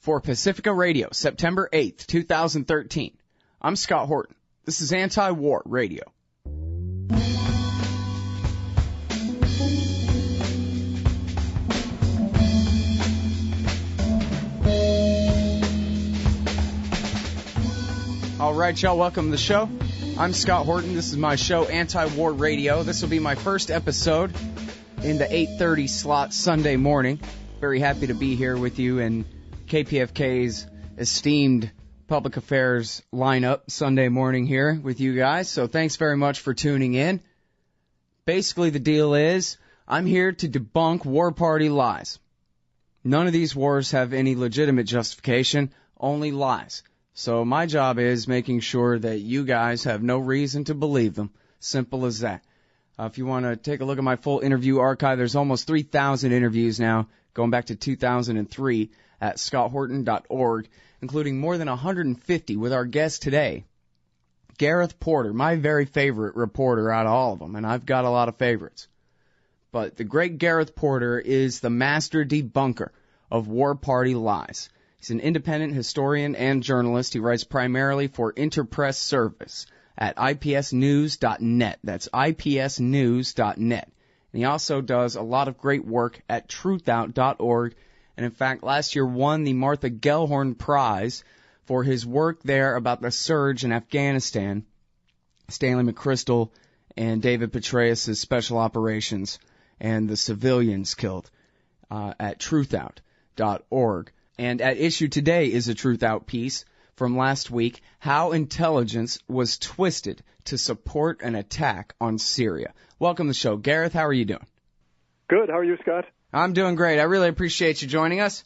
For Pacifica Radio, September 8th, 2013. I'm Scott Horton. This is Anti-War Radio. All right, y'all, welcome to the show. I'm Scott Horton. This is my show, Anti-War Radio. This will be my first episode in the 8:30 slot Sunday morning. Very happy to be here with you in KPFK's esteemed public affairs lineup Sunday morning here with you guys. So thanks very much for tuning in. Basically, the deal is I'm here to debunk war party lies. None of these wars have any legitimate justification, only lies. So my job is making sure that you guys have no reason to believe them. Simple as that. If you want to take a look at my full interview archive, there's almost 3,000 interviews now, going back to 2003 at scotthorton.org, including more than 150 with our guest today, Gareth Porter, my very favorite reporter out of all of them, and I've got a lot of favorites. But the great Gareth Porter is the master debunker of war party lies. He's an independent historian and journalist. He writes primarily for Interpress Service at ipsnews.net. That's ipsnews.net. And he also does a lot of great work at truthout.org. And in fact, last year won the Martha Gellhorn Prize for his work there about the surge in Afghanistan. Stanley McChrystal and David Petraeus' special operations and the civilians killed at truthout.org. And at issue today is a Truth Out piece from last week, How Intelligence Was Twisted to Support an Attack on Syria. Welcome to the show. Gareth, how are you doing? Good. How are you, Scott? I'm doing great. I really appreciate you joining us.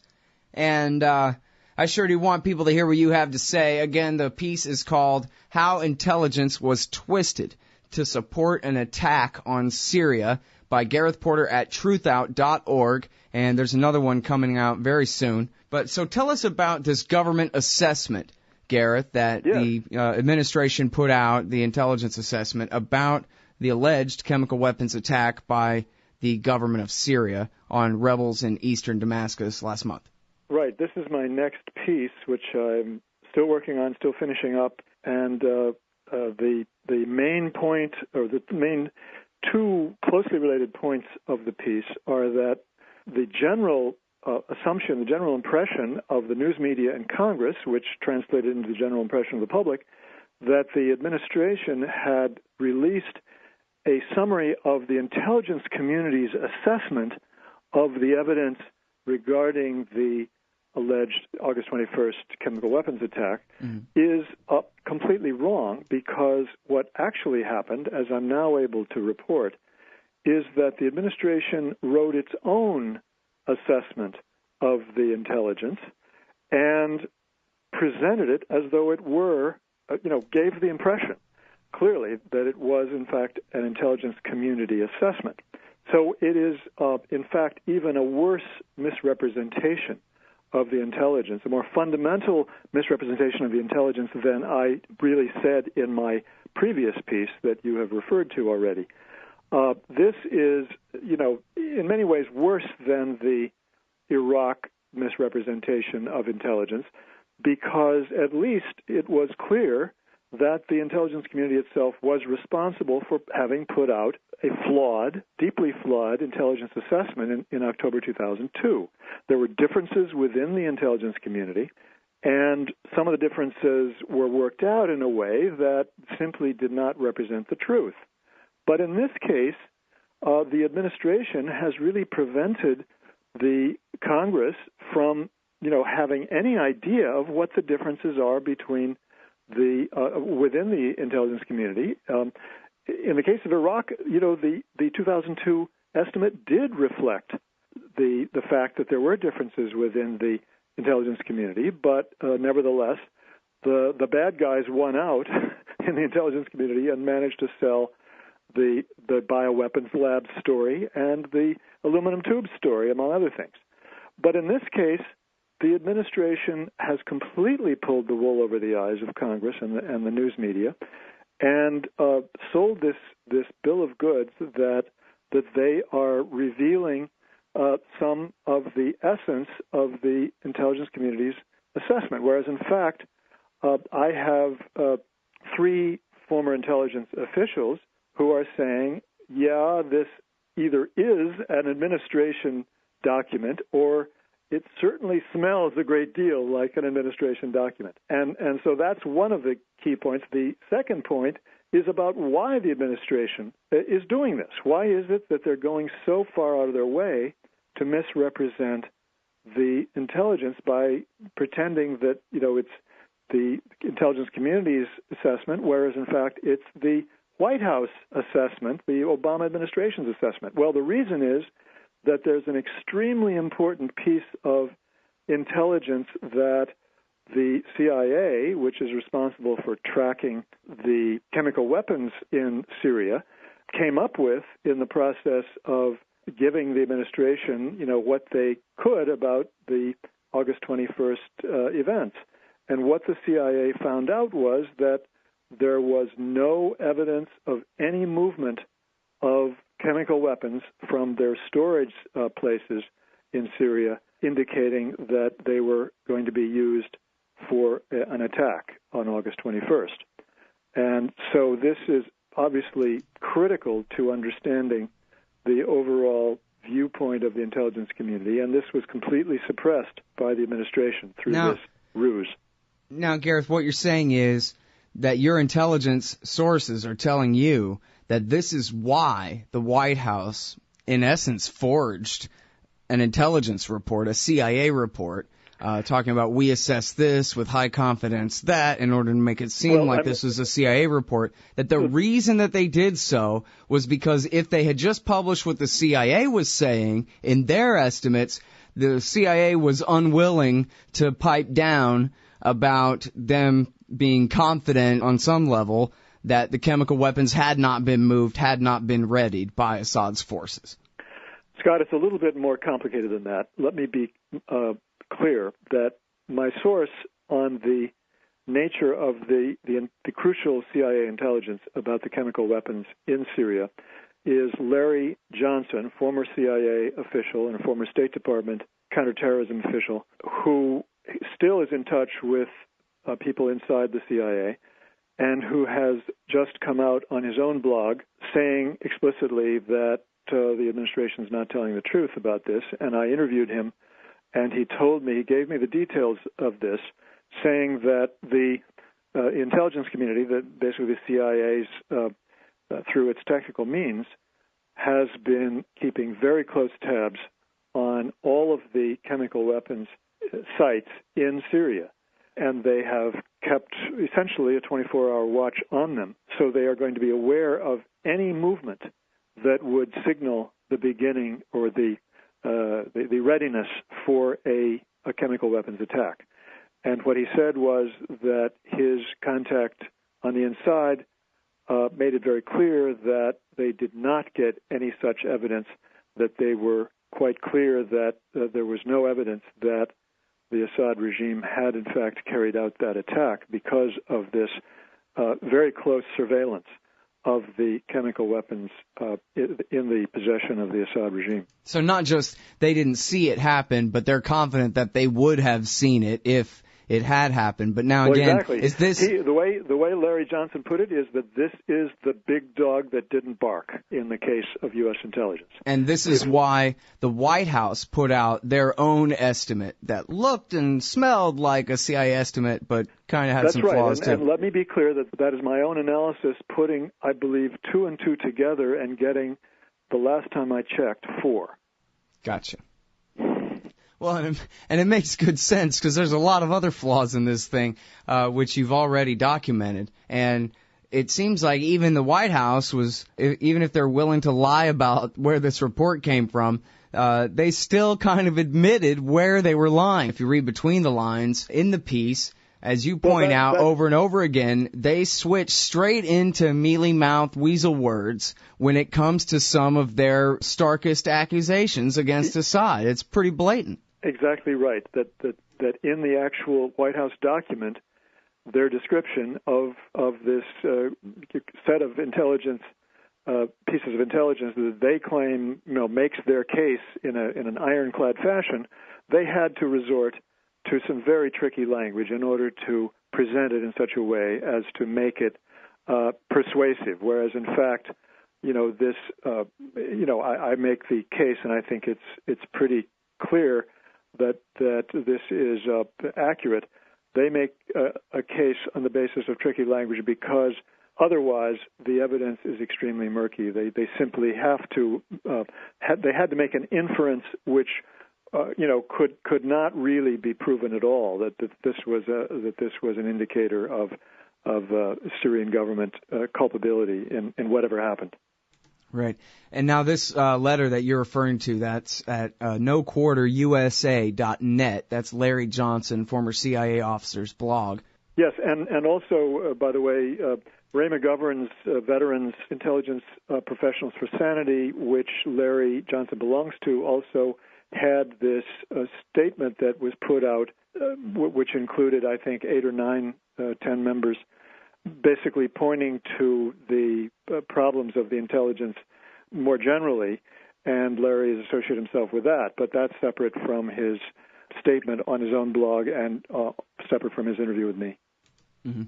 And I sure do want people to hear what you have to say. Again, the piece is called How Intelligence Was Twisted to Support an Attack on Syria by Gareth Porter at truthout.org. And there's another one coming out very soon. But so tell us about this government assessment, Gareth, that the administration put out, the intelligence assessment about the alleged chemical weapons attack by the government of Syria on rebels in eastern Damascus last month. Right. This is my next piece, which I'm still working on, still finishing up. And the main point, or the main two closely related points of the piece are that the general assumption, the general impression of the news media and Congress, which translated into the general impression of the public, that the administration had released a summary of the intelligence community's assessment of the evidence regarding the alleged August 21st chemical weapons attack is completely wrong, because what actually happened, as I'm now able to report, is that the administration wrote its own assessment of the intelligence and presented it as though it were, gave the impression clearly that it was, in fact, an intelligence community assessment. So it is, in fact, even a worse misrepresentation of the intelligence, a more fundamental misrepresentation of the intelligence than I really said in my previous piece that you have referred to already. This is, in many ways worse than the Iraq misrepresentation of intelligence, because at least it was clear that the intelligence community itself was responsible for having put out a flawed, deeply flawed intelligence assessment in October 2002. There were differences within the intelligence community, and some of the differences were worked out in a way that simply did not represent the truth. But in this case, the administration has really prevented the Congress from, having any idea of what the differences are between within the intelligence community. In the case of Iraq, the 2002 estimate did reflect the fact that there were differences within the intelligence community, but nevertheless, the bad guys won out in the intelligence community and managed to sell the bioweapons lab story and the aluminum tube story, among other things. But in this case, the administration has completely pulled the wool over the eyes of Congress and the news media, and sold this bill of goods that they are revealing some of the essence of the intelligence community's assessment, whereas in fact I have three former intelligence officials who are saying, yeah, this either is an administration document or it certainly smells a great deal like an administration document. And so that's one of the key points. The second point is about why the administration is doing this. Why is it that they're going so far out of their way to misrepresent the intelligence by pretending that, it's the intelligence community's assessment, whereas in fact it's the White House assessment, the Obama administration's assessment? Well, the reason is that there's an extremely important piece of intelligence that the CIA, which is responsible for tracking the chemical weapons in Syria, came up with in the process of giving the administration, what they could about the August 21st events. And what the CIA found out was that there was no evidence of any movement of chemical weapons from their storage places in Syria, indicating that they were going to be used for an attack on August 21st. And so this is obviously critical to understanding the overall viewpoint of the intelligence community, and this was completely suppressed by the administration through this ruse. Now, Gareth, what you're saying is that your intelligence sources are telling you that this is why the White House, in essence, forged an intelligence report, a CIA report, talking about we assess this with high confidence that in order to make it seem this was a CIA report, that the reason that they did so was because if they had just published what the CIA was saying in their estimates, the CIA was unwilling to pipe down about them being confident on some level that the chemical weapons had not been moved, had not been readied by Assad's forces. Scott, it's a little bit more complicated than that. Let me be clear that my source on the nature of the crucial CIA intelligence about the chemical weapons in Syria is Larry Johnson, former CIA official and a former State Department counterterrorism official, who still is in touch with people inside the CIA and who has just come out on his own blog saying explicitly that the administration is not telling the truth about this. And I interviewed him, and he gave me the details of this, saying that the intelligence community, that basically the CIA's, through its technical means, has been keeping very close tabs on all of the chemical weapons sites in Syria. And they have kept essentially a 24-hour watch on them. So they are going to be aware of any movement that would signal the beginning or the readiness for a chemical weapons attack. And what he said was that his contact on the inside made it very clear that they did not get any such evidence, that they were quite clear that there was no evidence that the Assad regime had, in fact, carried out that attack because of this very close surveillance of the chemical weapons in the possession of the Assad regime. So not just they didn't see it happen, but they're confident that they would have seen it if it had happened. But now again, exactly. Is this the way Larry Johnson put it is that this is the big dog that didn't bark in the case of U.S. intelligence. And this is why the White House put out their own estimate that looked and smelled like a CIA estimate, but kind of had some flaws too. And let me be clear that is my own analysis, putting, I believe, 2 and 2 together and getting, the last time I checked, 4. Gotcha. Well, and it makes good sense because there's a lot of other flaws in this thing, which you've already documented. And it seems like even the White House was, even if they're willing to lie about where this report came from, they still kind of admitted where they were lying. If you read between the lines in the piece, as you point out over and over again, they switch straight into mealy-mouthed weasel words when it comes to some of their starkest accusations against Assad. It's pretty blatant. Exactly right. That in the actual White House document, their description of this set of intelligence pieces of intelligence that they claim makes their case in an ironclad fashion, they had to resort to some very tricky language in order to present it in such a way as to make it persuasive. Whereas, in fact, I make the case, and I think it's pretty clear that this is accurate. They make a case on the basis of tricky language because otherwise the evidence is extremely murky. They simply have to they had to make an inference which could not really be proven at all that this was an indicator of Syrian government culpability in whatever happened. Right. And now this letter that you're referring to, that's at noquarterusa.net. That's Larry Johnson, former CIA officer's blog. Yes, and also, by the way, Ray McGovern's Veterans Intelligence Professionals for Sanity, which Larry Johnson belongs to, also had this statement that was put out, which included, I think, 8 or 9, 10 members, basically pointing to the problems of the intelligence more generally, and Larry has associated himself with that. But that's separate from his statement on his own blog and separate from his interview with me. Mm-hmm.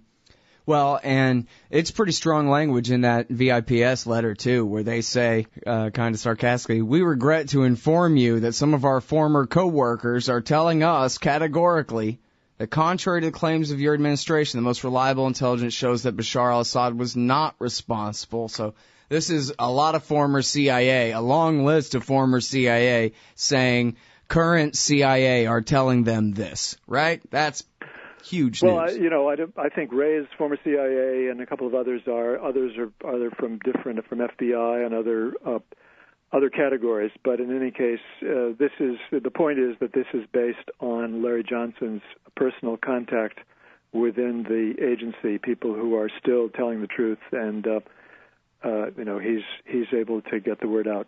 Well, and it's pretty strong language in that VIPS letter, too, where they say, kind of sarcastically, "We regret to inform you that some of our former co-workers are telling us categorically that contrary to the claims of your administration, the most reliable intelligence shows that Bashar al-Assad was not responsible." So this is a lot of former CIA, a long list of former CIA saying current CIA are telling them this, right? That's huge news. Well, I think Ray's former CIA and a couple of others are from FBI and other categories. But in any case, the point is that this is based on Larry Johnson's personal contact within the agency, people who are still telling the truth, and he's able to get the word out.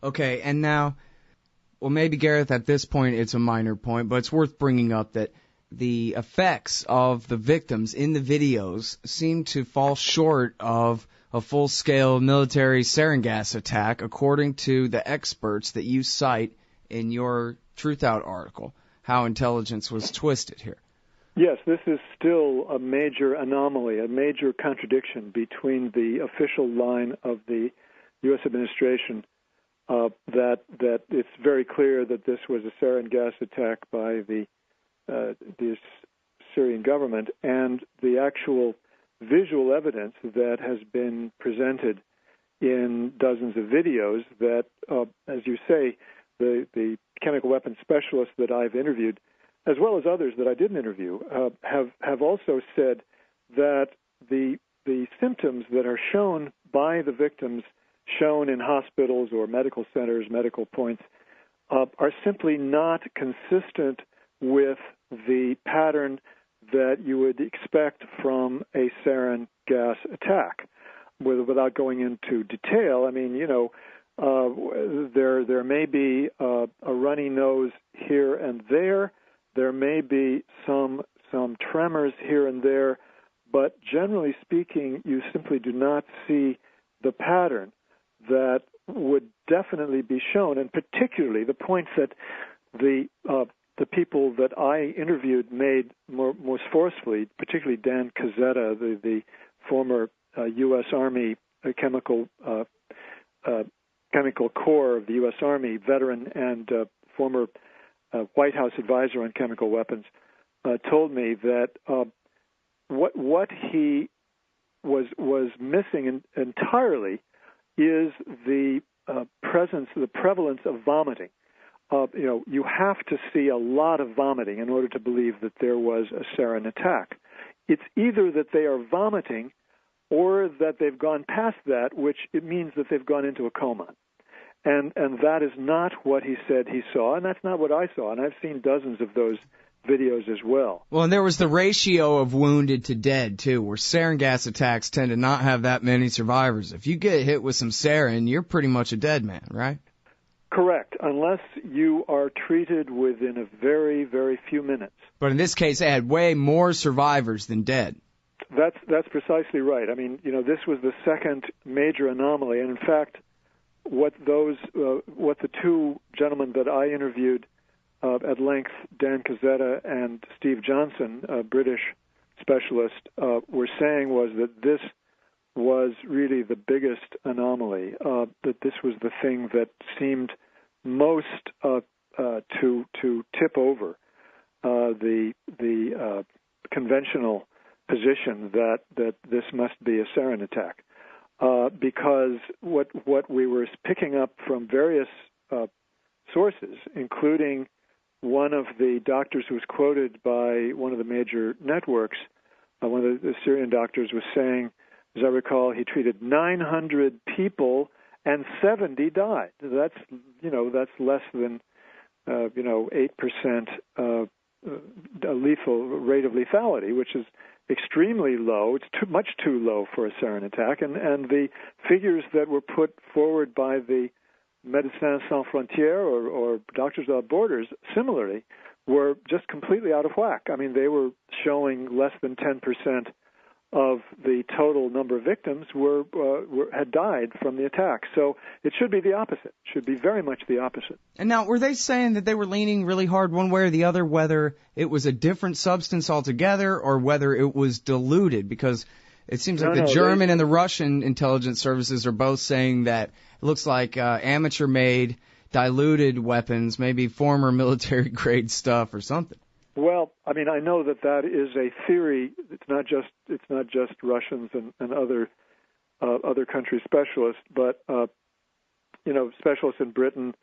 Okay, and now, well, maybe Gareth, at this point it's a minor point, but it's worth bringing up that the effects of the victims in the videos seem to fall short of a full-scale military sarin gas attack, according to the experts that you cite in your Truth Out article, how intelligence was twisted here. Yes, this is still a major anomaly, a major contradiction between the official line of the U.S. administration that it's very clear that this was a sarin gas attack by the Syrian government, and the actual visual evidence that has been presented in dozens of videos that, as you say, the chemical weapons specialists that I've interviewed, as well as others that I didn't interview, have also said that the symptoms that are shown by the victims, shown in hospitals or medical centers, medical points, are simply not consistent with the pattern that you would expect from a sarin gas attack. Without going into detail, I mean, there may be a runny nose here and there. There may be some tremors here and there, but generally speaking, you simply do not see the pattern that would definitely be shown, and particularly the points that the people that I interviewed made most forcefully, particularly Dan Cazzetta, the former U.S. Army chemical corps of the U.S. Army veteran and former White House advisor on chemical weapons, told me that what he was missing entirely is the prevalence of vomiting. You have to see a lot of vomiting in order to believe that there was a sarin attack. It's either that they are vomiting or that they've gone past that, which it means that they've gone into a coma. And that is not what he said he saw, and that's not what I saw. And I've seen dozens of those videos as well. Well, and there was the ratio of wounded to dead, too, where sarin gas attacks tend to not have that many survivors. If you get hit with some sarin, you're pretty much a dead man, right? Correct, unless you are treated within a very, very few minutes. But in this case, they had way more survivors than dead. That's precisely right. I mean, this was the second major anomaly, and in fact, what the two gentlemen that I interviewed at length, Dan Cazzetta and Steve Johnson, a British specialist, were saying was that this was really the biggest anomaly, that this was the thing that seemed most to tip over the conventional position that this must be a sarin attack, because what we were picking up from various sources, including one of the doctors who was quoted by one of the major networks, one of the Syrian doctors was saying, as I recall, he treated 900 people and 70 died. That's less than 8% lethal rate of lethality, which is extremely low. It's much too low for a sarin attack, and the figures that were put forward by the Médecins Sans Frontières or Doctors Without Borders, similarly, were just completely out of whack. I mean, they were showing less than 10% of the total number of victims had died from the attack. So it should be the opposite. It should be very much the opposite. And now, were they saying that they were leaning really hard one way or the other, whether it was a different substance altogether or whether it was diluted? Because it seems like the German and the Russian intelligence services are both saying that it looks like amateur-made, diluted weapons, maybe former military-grade stuff or something. Well, I mean, I know that is a theory. It's not just Russians and other country specialists, but specialists in Britain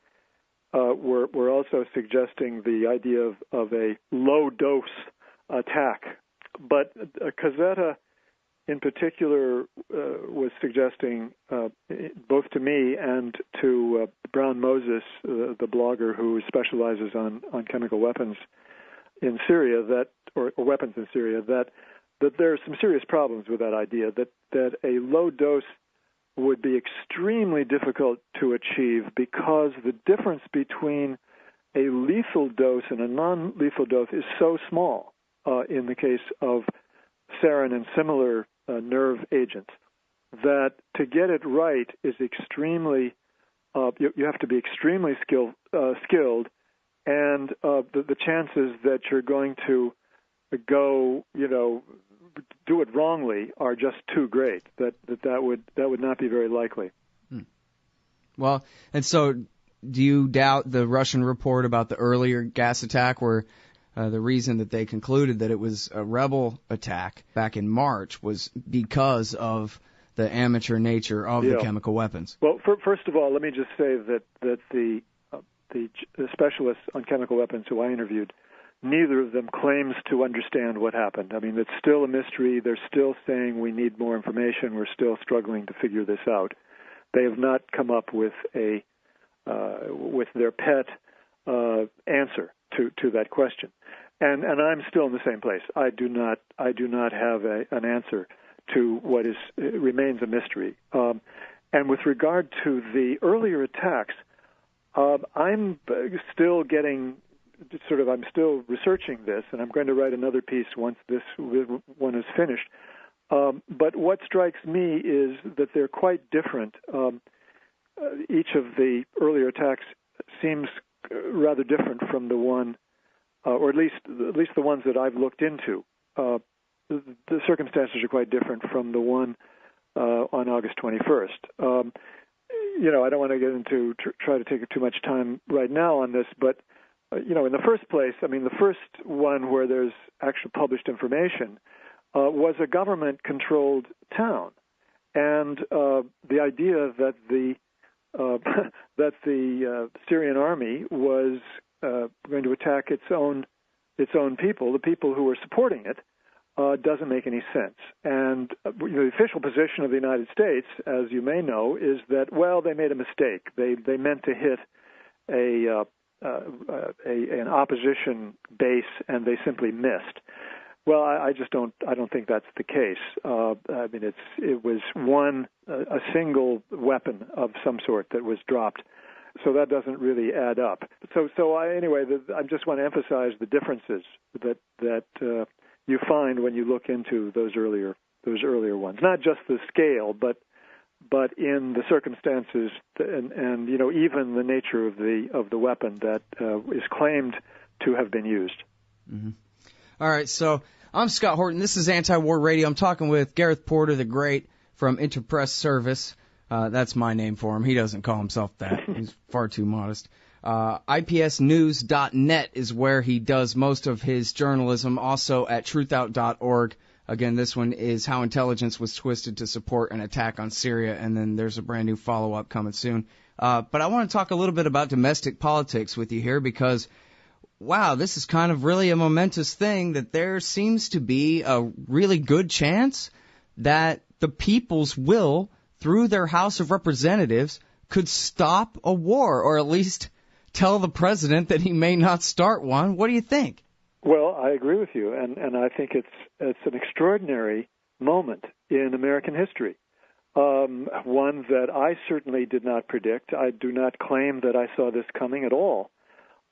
were also suggesting the idea of a low dose attack. But Cazzetta, in particular, was suggesting both to me and to Brown Moses, the blogger who specializes on chemical weapons in Syria, or weapons in Syria, that there are some serious problems with that idea, that a low dose would be extremely difficult to achieve because the difference between a lethal dose and a non-lethal dose is so small in the case of sarin and similar nerve agents, that to get it right is extremely, you have to be extremely skilled, and the chances that you're going to go, do it wrongly are just too great. That would not be very likely. Well, and so do you doubt the Russian report about the earlier gas attack, where the reason that they concluded that it was a rebel attack back in March was because of the amateur nature of the chemical weapons? Well, first of all, let me just say that the specialists on chemical weapons who I interviewed, neither of them claims to understand what happened. I mean, it's still a mystery. They're still saying we need more information. We're still struggling to figure this out. They have not come up with with their pet answer to that question. And I'm still in the same place. I do not have an answer to what remains a mystery. And with regard to the earlier attacks, I'm still researching this, and I'm going to write another piece once this one is finished. But what strikes me is that they're quite different. Each of the earlier attacks seems rather different from the one, or at least the ones that I've looked into. The circumstances are quite different from the one on August 21st. I don't want to get into try to take too much time right now on this, but in the first place, I mean, the first one where there's actual published information was a government-controlled town, and the idea that the Syrian army was going to attack its own people, the people who were supporting it, doesn't make any sense. And the official position of the United States, as you may know, is that, well, they made a mistake. They meant to hit an opposition base, and they simply missed. Well, I don't think that's the case. I mean, it was a single weapon of some sort that was dropped. So that doesn't really add up. So I just want to emphasize the differences that you find when you look into those earlier ones. Not just the scale, but in the circumstances and even the nature of the weapon that is claimed to have been used. Mm-hmm. All right, so I'm Scott Horton. This is Anti-War Radio. I'm talking with Gareth Porter, the great, from Interpress Service. That's my name for him. He doesn't call himself that. He's far too modest. IPSnews.net is where he does most of his journalism, also at truthout.org. Again, this one is How Intelligence Was Twisted to Support an Attack on Syria, and then there's a brand new follow-up coming soon. But I want to talk a little bit about domestic politics with you here because, wow, this is kind of really a momentous thing that there seems to be a really good chance that the people's will, through their House of Representatives, could stop a war, or at least tell the president that he may not start one. What do you think? Well, I agree with you, and I think it's an extraordinary moment in American history, one that I certainly did not predict. I do not claim that I saw this coming at all.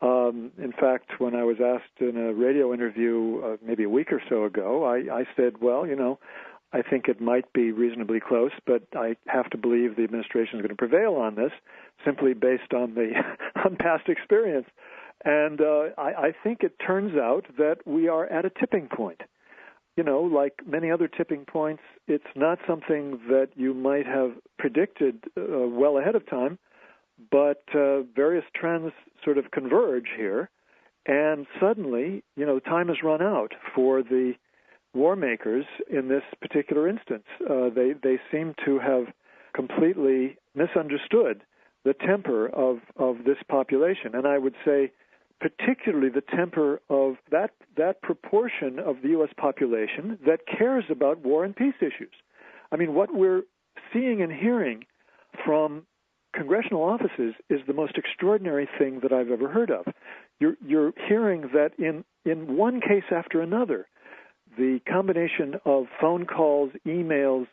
In fact, when I was asked in a radio interview maybe a week or so ago, I said, well, I think it might be reasonably close, but I have to believe the administration is going to prevail on this simply based on on past experience. And I think it turns out that we are at a tipping point. Like many other tipping points, it's not something that you might have predicted well ahead of time, but various trends sort of converge here, and suddenly, time has run out for the war makers in this particular instance. They seem to have completely misunderstood the temper of this population, and I would say particularly the temper of that proportion of the U.S. population that cares about war and peace issues. I mean, what we're seeing and hearing from congressional offices is the most extraordinary thing that I've ever heard of. You're hearing that in one case after another, the combination of phone calls, emails,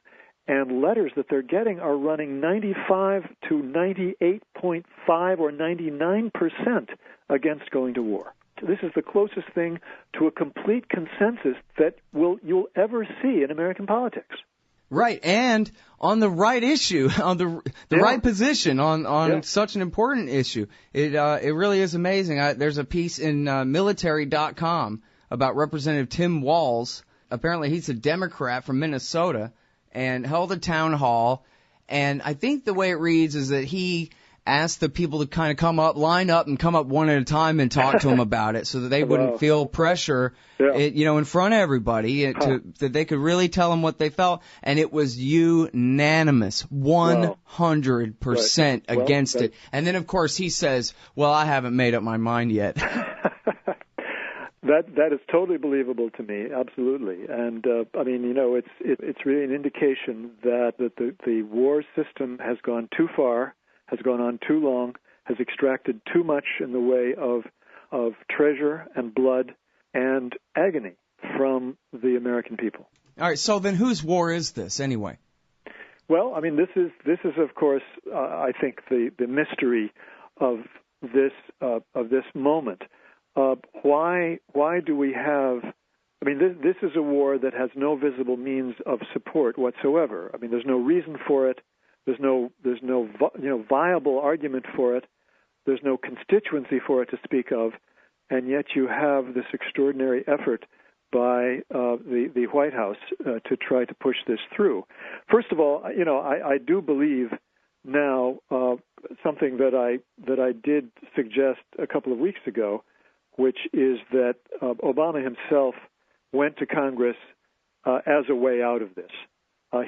and letters that they're getting are running 95 to 98.5 or 99% against going to war. This is the closest thing to a complete consensus that you'll ever see in American politics. Right, and on the right issue, on the right position, on such an important issue. It really is amazing. There's a piece in military.com about Representative Tim Walz. Apparently he's a Democrat from Minnesota and held a town hall. And I think the way it reads is that he asked the people to kind of line up and come up one at a time and talk to him about it so that they wouldn't feel pressure, in front of everybody, that they could really tell him what they felt. And it was unanimous, 100% against it. And then, of course, he says, well, I haven't made up my mind yet. That is totally believable to me, absolutely. And it's really an indication that the war system has gone too far, has gone on too long, has extracted too much in the way of treasure and blood and agony from the American people. All right. So then, whose war is this anyway? Well, I mean, this is of course, I think the mystery of this moment. Why do we have? I mean, this is a war that has no visible means of support whatsoever. I mean, there's no reason for it. There's no viable argument for it. There's no constituency for it to speak of, and yet you have this extraordinary effort by the White House to try to push this through. First of all, I do believe now something that I did suggest a couple of weeks ago, which is that Obama himself went to Congress as a way out of this.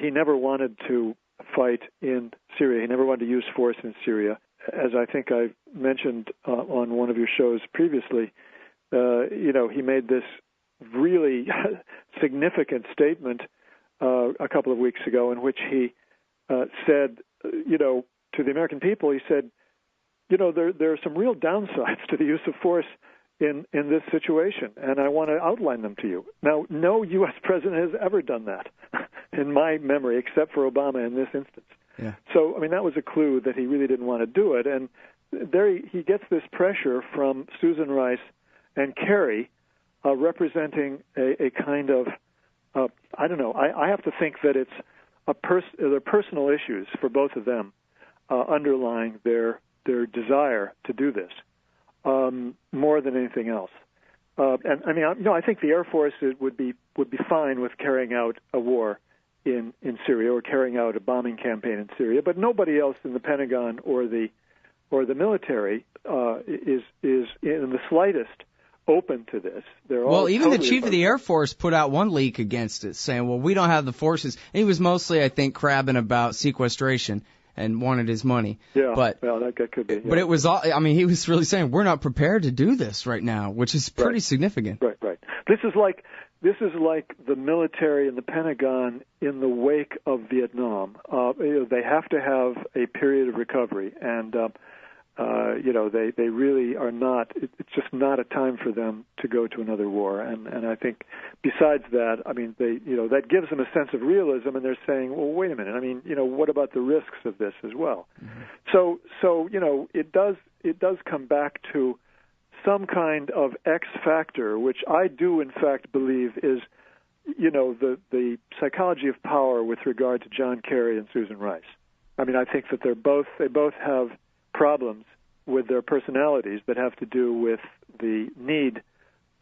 He never wanted to fight in Syria. He never wanted to use force in Syria. As I think I mentioned on one of your shows previously, he made this really significant statement a couple of weeks ago in which he said, to the American people, he said, there are some real downsides to the use of force in this situation, and I want to outline them to you. Now, no U.S. president has ever done that, in my memory, except for Obama in this instance. Yeah. So, I mean, that was a clue that he really didn't want to do it, and there he gets this pressure from Susan Rice and Kerry representing a kind of, I don't know, I have to think that it's they're personal issues for both of them underlying their desire to do this more than anything else. And I mean, I think the Air Force would be fine with carrying out a war in Syria or carrying out a bombing campaign in Syria, but nobody else in the Pentagon or the military is in the slightest open to this. They're all even totally the chief of the Air Force put out one leak against it, saying, "Well, we don't have the forces." And he was mostly, I think, crabbing about sequestration and wanted his money. Yeah, but well, that could be. Yeah. But it was all. I mean, he was really saying we're not prepared to do this right now, which is pretty significant. Right. This is like the military and the Pentagon in the wake of Vietnam. They have to have a period of recovery, and they really are not. It's just not a time for them to go to another war. And I think besides that, I mean, that gives them a sense of realism, and they're saying, well, wait a minute. I mean, what about the risks of this as well? Mm-hmm. So it does come back to some kind of X factor, which I do in fact believe is, the psychology of power with regard to John Kerry and Susan Rice. I mean, I think that they both have problems with their personalities that have to do with the need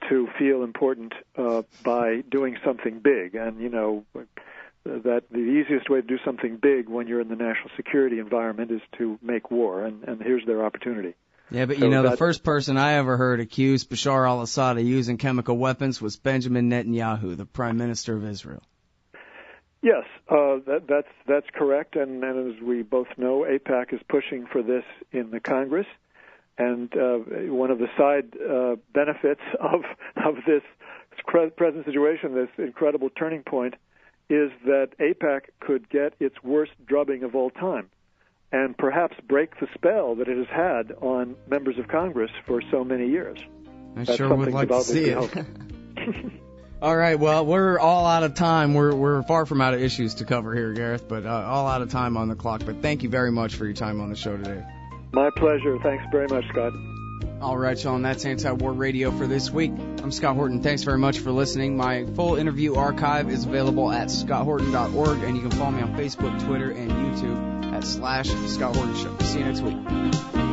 to feel important by doing something big. And, that the easiest way to do something big when you're in the national security environment is to make war, and here's their opportunity. Yeah, but the first person I ever heard accuse Bashar al-Assad of using chemical weapons was Benjamin Netanyahu, the Prime Minister of Israel. Yes, that's correct, and as we both know, AIPAC is pushing for this in the Congress, and one of the side benefits of this present situation, this incredible turning point, is that AIPAC could get its worst drubbing of all time, and perhaps break the spell that it has had on members of Congress for so many years. I sure would like to see it. All right, well, we're all out of time. We're far from out of issues to cover here, Gareth, but all out of time on the clock. But thank you very much for your time on the show today. My pleasure. Thanks very much, Scott. All right, y'all, and that's Anti-War Radio for this week. I'm Scott Horton. Thanks very much for listening. My full interview archive is available at scotthorton.org, and you can follow me on Facebook, Twitter, and YouTube at /Scott Horton Show. See you next week.